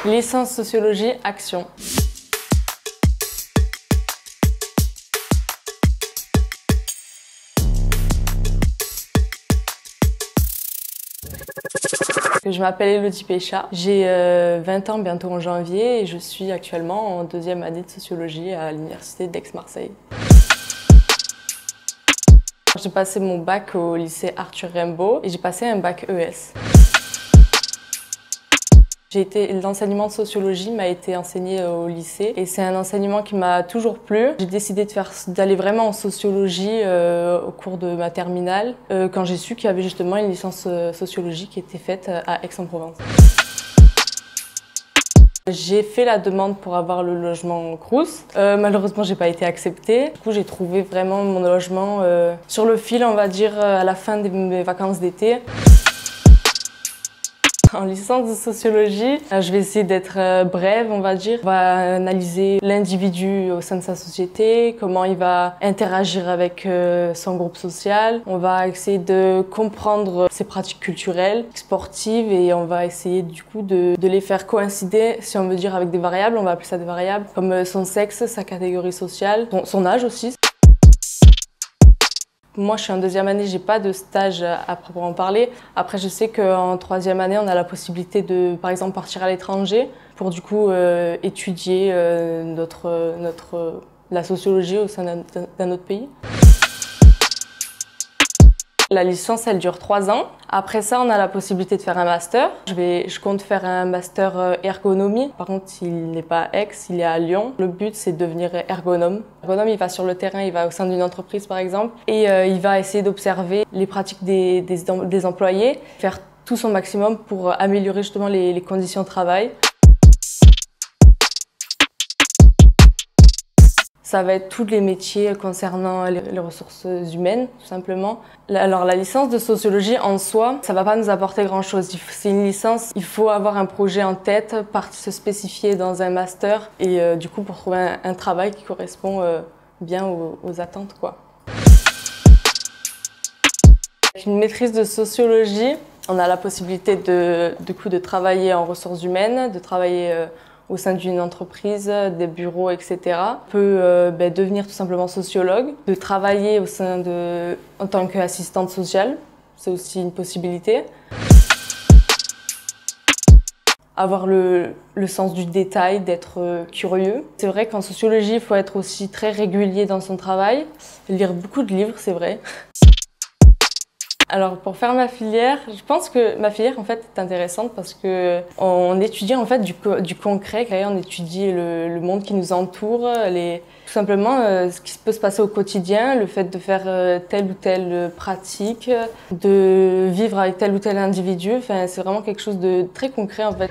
Licence sociologie, action. Je m'appelle Elodie Pécha, j'ai 20 ans bientôt en janvier et je suis actuellement en deuxième année de sociologie à l'université d'Aix-Marseille. J'ai passé mon bac au lycée Arthur Rimbaud et j'ai passé un bac ES. L'enseignement de sociologie m'a été enseigné au lycée et c'est un enseignement qui m'a toujours plu. J'ai décidé d'aller vraiment en sociologie au cours de ma terminale quand j'ai su qu'il y avait justement une licence sociologie qui était faite à Aix-en-Provence. J'ai fait la demande pour avoir le logement Crous. Malheureusement, j'ai pas été acceptée. Du coup, j'ai trouvé vraiment mon logement sur le fil, on va dire, à la fin de mes vacances d'été. En licence de sociologie, je vais essayer d'être brève, on va dire. On va analyser l'individu au sein de sa société, comment il va interagir avec son groupe social. On va essayer de comprendre ses pratiques culturelles, sportives, et on va essayer du coup de les faire coïncider, si on veut dire, avec des variables. On va appeler ça des variables, comme son sexe, sa catégorie sociale, son âge aussi. Moi, je suis en deuxième année, j'ai pas de stage à proprement parler. Après, je sais qu'en troisième année, on a la possibilité de, par exemple, partir à l'étranger pour du coup étudier la sociologie au sein d'un autre pays. La licence, elle dure 3 ans. Après ça, on a la possibilité de faire un master. Je compte faire un master ergonomie. Par contre, il n'est pas à Aix, il est à Lyon. Le but, c'est de devenir ergonome. L'ergonome, il va sur le terrain, il va au sein d'une entreprise, par exemple, et il va essayer d'observer les pratiques des employés, faire tout son maximum pour améliorer justement les conditions de travail. Ça va être tous les métiers concernant les ressources humaines, tout simplement. Alors la licence de sociologie en soi, ça va pas nous apporter grand-chose. C'est une licence, il faut avoir un projet en tête, se spécifier dans un master et du coup pour trouver un travail qui correspond bien aux attentes, quoi. Avec une maîtrise de sociologie, on a la possibilité de travailler en ressources humaines, de travailler au sein d'une entreprise, des bureaux, etc. On peut devenir tout simplement sociologue, de travailler en tant qu'assistante sociale, c'est aussi une possibilité. Avoir le sens du détail, d'être curieux. C'est vrai qu'en sociologie, il faut être aussi très régulier dans son travail, lire beaucoup de livres, c'est vrai. Alors pour faire ma filière, je pense que ma filière en fait est intéressante parce que on étudie en fait du concret, on étudie le monde qui nous entoure, tout simplement ce qui peut se passer au quotidien, le fait de faire telle ou telle pratique, de vivre avec tel ou tel individu. Enfin, c'est vraiment quelque chose de très concret en fait.